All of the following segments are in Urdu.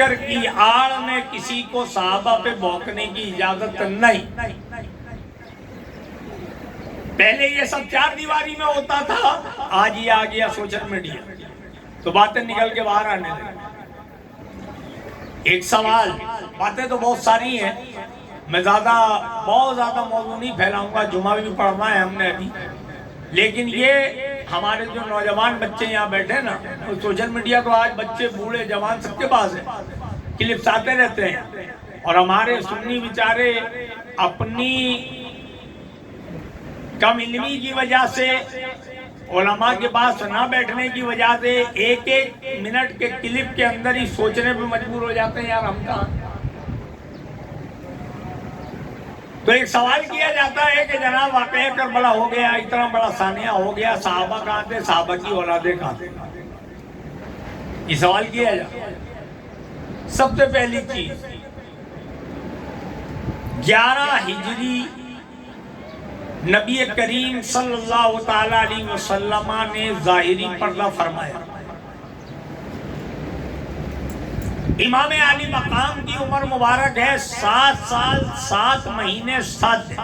ذکر کی آڑ میں کسی کو صحابہ پہ بھونکنے کی اجازت نہیں۔ پہلے یہ سب چار دیواری میں ہوتا تھا، آج یہ آ گیا سوشل میڈیا، تو باتیں نکل کے باہر آنے لگی۔ ایک سوال، باتیں تو بہت ساری ہیں، میں بہت زیادہ موضوع نہیں پھیلاؤں گا، جمعہ بھی پڑھنا ہے ہم نے ابھی، لیکن یہ ہمارے جو نوجوان بچے یہاں بیٹھے نا، سوشل میڈیا تو آج بچے بوڑھے جوان سب کے پاس ہے، کلپس آتے رہتے ہیں، اور ہمارے سنی بیچارے اپنی کم علمی کی وجہ سے، علماء کے پاس نہ بیٹھنے کی وجہ سے ایک منٹ کے کلپ کے اندر ہی سوچنے پہ مجبور ہو جاتے ہیں یار ہم کہاں۔ تو ایک سوال کیا جاتا ہے کہ جناب واقعہ کربلا ہو گیا، اتنا بڑا سانحہ ہو گیا، صحابہ کہاں تھے، صحابہ کی اولادیں کہاں تھے؟ یہ سوال کیا جاتا ہے۔ سب سے پہلی چیز، 11 ہجری نبی کریم صلی اللہ تعالی علیہ وسلم نے ظاہری پردہ فرمایا۔ امام علی مقام کی عمر مبارک ہے 7 سال 7 مہینے 7 دن۔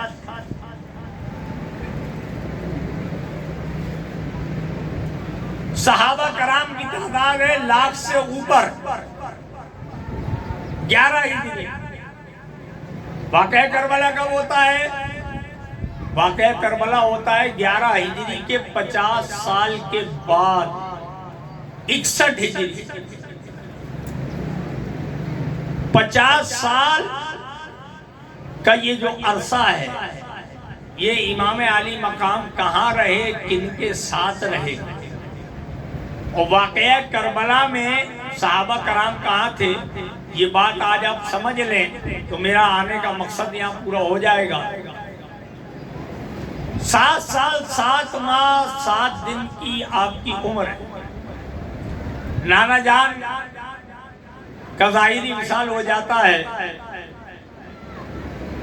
صحابہ کرام کی تعداد ہے لاکھ سے اوپر۔ 11 ہجری واقعہ کربلا کب ہوتا ہے؟ واقعہ کربلا ہوتا ہے 11 ہجری کے 50 سال کے بعد، 61 ہجری۔ 50 سال کا یہ جو عرصہ ہے، یہ امام علی مقام کہاں رہے، کن کے ساتھ رہے، اور واقعہ کربلا میں صحابہ کرام کہاں تھے، یہ بات آج آپ سمجھ لیں تو میرا آنے کا مقصد یہاں پورا ہو جائے گا۔ 7 سال 7 ماہ 7 دن کی آپ کی عمر ہے۔ نانا جان کا ظاہری مثال ہو جاتا ہے۔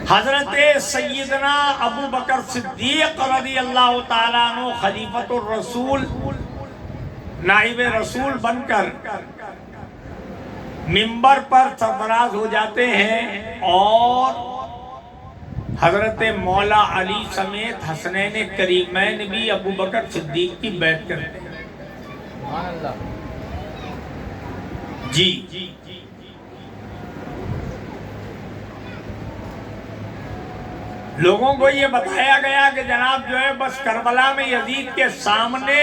حضرت سیدنا ابو بکر صدیق رضی اللہ تعالیٰ عنہ خلیفۃ الرسول، نائب رسول بن کر منبر پر سرفراز ہو جاتے ہیں، اور حضرت مولا علی سمیت حسنین کریمین بھی ابو بکر صدیق کی بیعت کرتے ہیں۔ جی لوگوں کو یہ بتایا گیا کہ جناب جو ہے بس کربلا میں یزید کے سامنے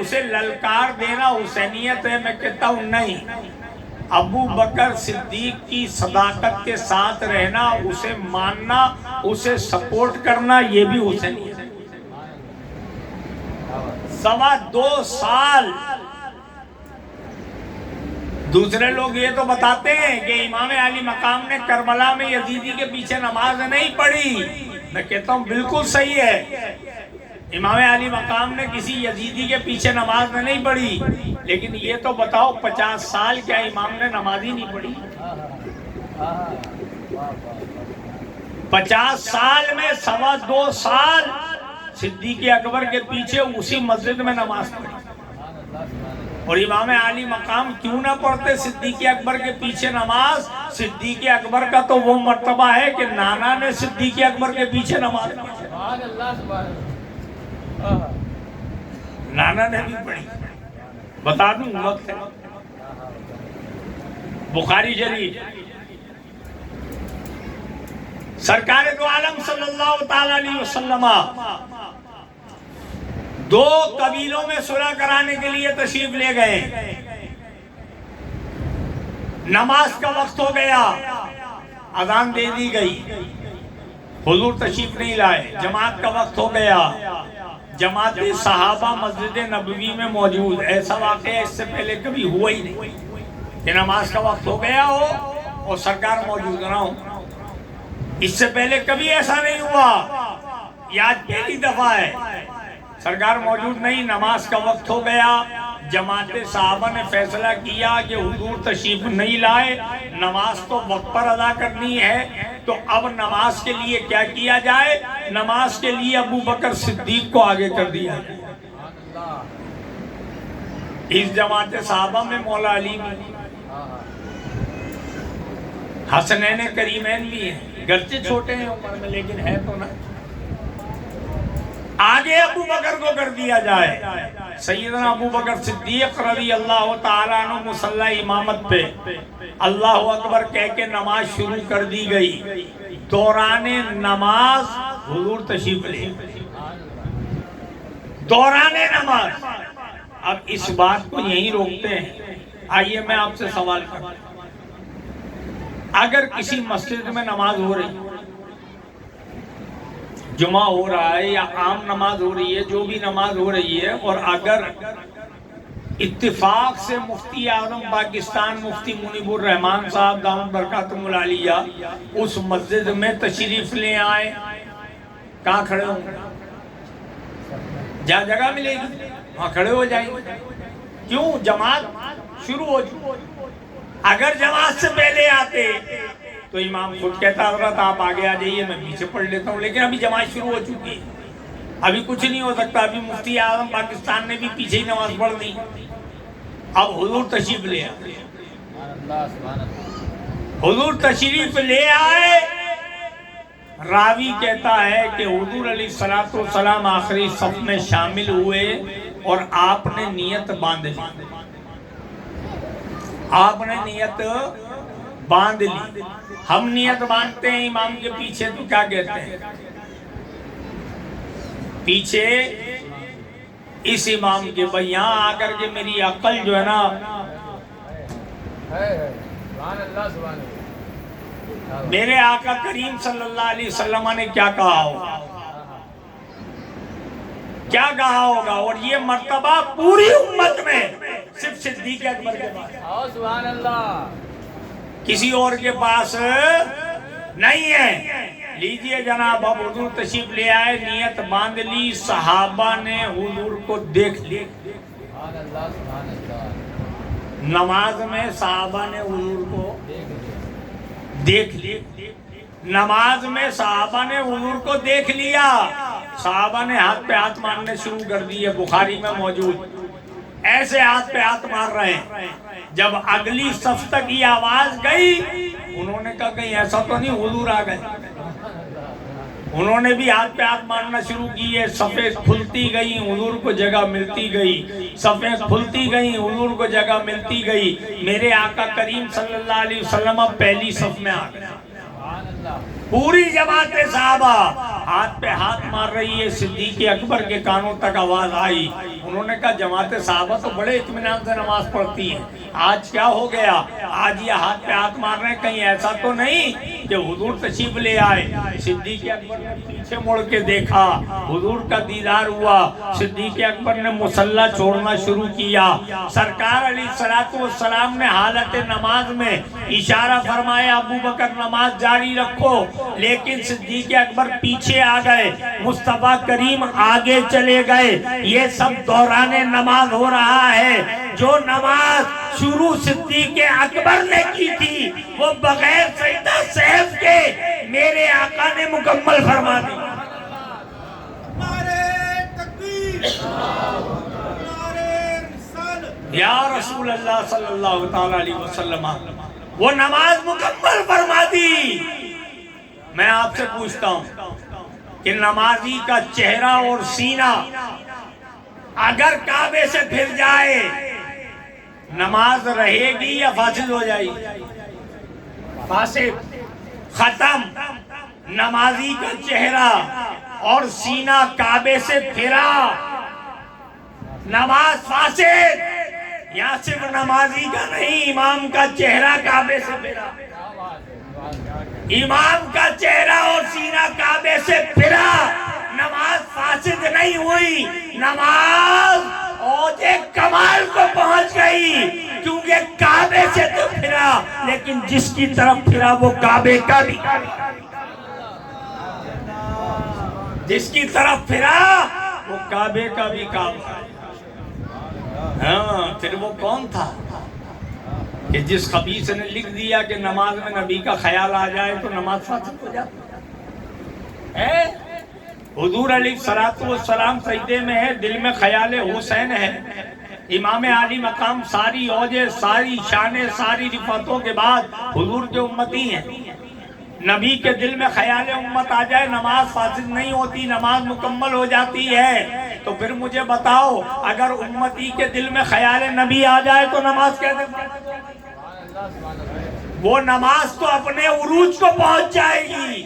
اسے للکار دینا حسینیت ہے۔ میں کہتا ہوں نہیں، ابو بکر صدیق کی صداقت کے ساتھ رہنا، اسے ماننا، اسے سپورٹ کرنا، یہ بھی حسینیت ہے۔ 2.25 سال دوسرے لوگ یہ تو بتاتے ہیں کہ امام علی مقام نے کربلا میں یزیدی کے پیچھے نماز نہیں پڑھی۔ میں کہتا ہوں بالکل صحیح ہے، امام علی مقام نے کسی یزیدی کے پیچھے نماز نہیں پڑھی، لیکن یہ تو بتاؤ 50 سال کیا امام نے نماز ہی نہیں پڑھی؟ 50 سال میں 2.25 سال صدیق اکبر کے پیچھے اسی مسجد میں نماز پڑھی، اور امام علی مقام کیوں نہ پڑھتے صدیق اکبر کے پیچھے نماز؟ صدیق اکبر کا تو وہ مرتبہ ہے کہ نانا نے صدیق اکبر کے پیچھے نماز پڑھی، نانا نے بھی پڑھی۔ بتا دوں وقت ہے، بخاری شریف، سرکار دو عالم صلی اللہ تعالی علیہ وسلم 2 قبیلوں میں صلح کرانے کے لیے تشریف لے گئے۔ نماز کا وقت ہو گیا، اذان دے دی گئی، حضور تشریف نہیں لائے۔ جماعت کا وقت ہو گیا، جماعت صحابہ مسجد نبوی میں موجود۔ ایسا واقعہ اس سے پہلے کبھی ہوا ہی نہیں کہ نماز کا وقت ہو گیا ہو اور سرکار موجود نہ ہو۔ اس سے پہلے کبھی ایسا نہیں ہوا، یہ آج پہلی دفعہ ہے۔ سرکار موجود نہیں، نماز کا وقت ہو گیا، جماعت صحابہ نے فیصلہ کیا کہ حضور تشریف نہیں لائے، نماز تو وقت پر ادا کرنی ہے، تو اب نماز کے لیے کیا کیا جائے؟ نماز کے لیے ابو بکر صدیق کو آگے کر دیا جائے۔ اس جماعت صحابہ میں مولا علی بھی، حسنین کریمین بھی ہیں، گرچہ چھوٹے ہیں عمر میں لیکن ہے تو نا۔ آگے ابو بکر کو کر دیا جائے، سیدنا ابو بکر صدیق رضی اللہ تعالیٰ عنہ مصلی امامت پہ اللہ اکبر کہہ کے نماز شروع کر دی گئی۔ دوران نماز حضور تشریف لے، دوران نماز۔ اب اس بات کو یہیں روکتے ہیں۔ آئیے میں آپ سے سوال کرتا ہوں، اگر کسی مسجد میں نماز ہو رہی، جمعہ ہو رہا ہے یا عام نماز ہو رہی ہے، جو بھی نماز ہو رہی ہے، اور اگر اتفاق سے مفتی اعظم پاکستان مفتی منیب الرحمان صاحب دامت برکاتہم العالیہ اس مسجد میں تشریف لے آئے، کہاں کھڑے ہوں؟ جہاں جگہ ملے گی وہاں کھڑے ہو جائیں گے۔ کیوں؟ جماعت شروع ہو چکی۔ اگر جماعت سے پہلے آتے تو امام خود کہتا حضرت آپ آگے آ جائیے، میں پیچھے پڑھ لیتا ہوں، لیکن ابھی جماعت شروع ہو چکی ہے، ابھی کچھ نہیں ہو سکتا، ابھی مفتی اعظم پاکستان نے بھی پیچھے ہی نماز پڑھ دی۔ اب حضور تشریف لے آئے، حضور تشریف لے آئے، راوی کہتا ہے کہ حضور علیہ السلام آخری صف میں شامل ہوئے اور آپ نے نیت باندھ لی، آپ نے نیت باندھ لی۔ ہم نیت باندھتے ہیں امام کے پیچھے تو کیا کہتے ہیں؟ پیچھے اس امام کے، بھئی یہاں آ کر کے میری عقل جو ہے نا، میرے آقا کریم صلی اللہ علیہ وسلم نے کیا کہا ہوگا، کیا کہا ہوگا، اور یہ مرتبہ پوری امت میں صرف صدیق اکبر کے پاس، سبحان اللہ، کسی اور کے پاس نہیں ہے۔ لیجئے جناب، اب حضور تشریف لے آئے، نیت باندھ لی، صحابہ نے حضور کو دیکھ لی، سبحان اللہ، سبحان اللہ، نماز میں صحابہ نے حضور کو دیکھ لی، نماز میں صحابہ نے حضور کو دیکھ لیا، صحابہ نے ہاتھ پہ ہاتھ مارنے شروع کر دیے، بخاری میں موجود، ایسے ہاتھ پہ ہاتھ مار رہے ہیں۔ جب اگلی صف تک یہ آواز گئی، انہوں نے کہا کہیں ایسا تو نہیں حضور آ گئے، انہوں نے بھی ہاتھ پہ ہاتھ مارنا شروع کیے، صفیں کھلتی گئیں، حضور کو جگہ ملتی گئی، صفیں کھلتی گئیں، حضور کو جگہ ملتی گئی، میرے آقا کریم صلی اللہ علیہ وسلم پہلی صف میں آ گئے، پوری جماعت صحابہ ہاتھ پہ ہاتھ مار رہی ہے، صدیق اکبر کے کانوں تک آواز آئی، انہوں نے کہا جماعت صحابہ تو بڑے اطمینان سے نماز پڑھتی ہیں، آج کیا ہو گیا، آج یہ ہاتھ پہ ہاتھ مار رہے ہیں، کہیں ایسا تو نہیں کہ حضور تشریف لے آئے۔ صدیق اکبر نے پیچھے مڑ کے دیکھا، حضور کا دیدار ہوا، صدیق اکبر نے مصلی چھوڑنا شروع کیا، سرکار علیہ السلام نے حالت نماز میں اشارہ فرمایا ابو بکر نماز جاری رکھو، لیکن صدیق اکبر پیچھے آ گئے، مصطفیٰ کریم آگے چلے گئے، یہ سب دوران نماز ہو رہا ہے۔ جو نماز شروع صدیق اکبر نے کی تھی وہ بغیر سجدہ سیف کے میرے آقا نے مکمل فرما دی۔ نعرہ تکبیر، نعرہ رسالت، یا رسول اللہ صلی اللہ تعالی علیہ وسلم، وہ نماز مکمل فرما دی۔ میں آپ سے پوچھتا ہوں کہ نمازی کا چہرہ اور سینہ اگر کعبے سے پھر جائے، نماز رہے گی یا فاسد ہو جائے گی؟ فاسد، ختم۔ نمازی کا چہرہ اور سینہ کعبے سے پھرا، نماز فاسد۔ یہاں صرف نمازی کا نہیں، امام کا چہرہ کعبے سے پھرا، امام کا چہرہ اور سینہ کعبے سے پھرا، نماز فاسد نہیں ہوئی، نماز اوج کمال کو پہنچ گئی، کیونکہ کعبے سے تو پھرا لیکن جس کی طرف پھرا وہ کعبے کا بھی، جس کی طرف پھرا وہ کعبے کا بھی کعبہ۔ ہاں، پھر وہ کون تھا کہ جس خبیث نے لکھ دیا کہ نماز میں نبی کا خیال آ جائے تو نماز فاسد ہو جاتی ہے؟ حضور علیہ السلام سجدے میں ہے، دل میں خیال حسین ہے، امام عالی مقام ساری اوجے، ساری شانیں، ساری رفتوں کے بعد حضور کے امتی ہیں۔ نبی کے دل میں خیال امت آ جائے نماز فاسد نہیں ہوتی، نماز مکمل ہو جاتی ہے۔ تو پھر مجھے بتاؤ اگر امتی کے دل میں خیال نبی آ جائے تو نماز کیسے؟ وہ نماز تو اپنے عروج کو پہنچ جائے گی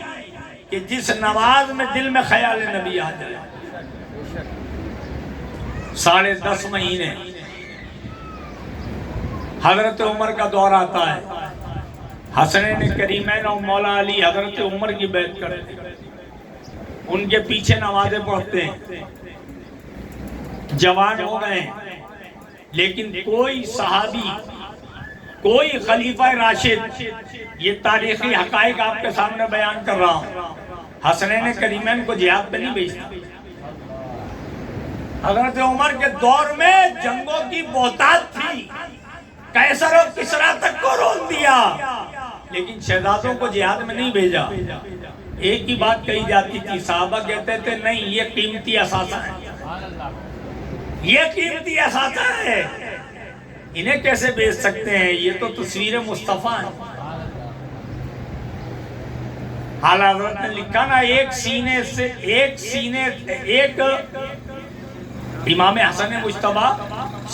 کہ جس نماز میں دل میں خیال نبی آ جائے۔ 10.5 مہینے حضرت عمر کا دور آتا ہے، حسنین کریمین اور مولا علی حضرت عمر کی بیعت کرتے ہیں، ان کے پیچھے نمازیں پڑھتے ہیں، جوان ہو گئے ہیں، لیکن کوئی صحابی، کوئی خلیفہ راشد، یہ تاریخی حقائق آپ کے سامنے بیان کر رہا ہوں، حسنین کریمین کو جہاد پہ نہیں بھیجتا۔ حضرت عمر کے دور میں جنگوں کی بہتات تھی، قیصر و کسریٰ تک کو رول دیا، لیکن شہزادوں کو جہاد میں نہیں بھیجا۔ ایک ہی بات کہی جاتی تھی، صحابہ کہتے تھے نہیں یہ قیمتی اثاثہ ہے، یہ قیمتی اثاثہ ہے، انہیں کیسے بیچ سکتے ہیں، یہ تو تصویر مصطفیٰ ہے۔ اعلیٰ حضرت نے لکھا نا ایک امام حسن مجتبیٰ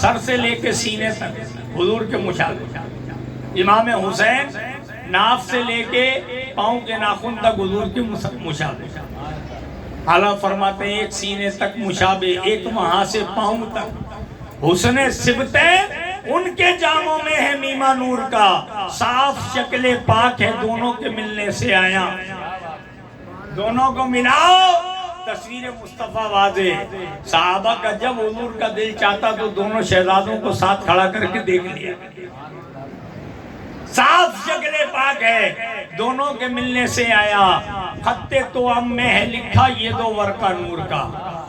سر سے لے کے سینے تک حضور کے مشابہ، امام حسین ناف سے لے کے پاؤں کے ناخن تک حضور کے مشابہ۔ اعلیٰ فرماتے ہیں ایک سینے تک مشابہ، ایک وہاں سے پاؤں تک حسن صبتیں ان کے جاموں میں ہے میمہ نور کا، صاف شکل پاک ہے دونوں کے ملنے سے آیا۔ دونوں کو ملاؤ تصویر مصطفیٰ واضح۔ صحابہ کا جب حضور کا دل چاہتا تو دونوں شہزادوں کو ساتھ کھڑا کر کے دیکھ لیا، صاف شکل پاک ہے دونوں کے ملنے سے آیا۔ خط تو ام میں ہے لکھا یہ دو ورقہ نور کا،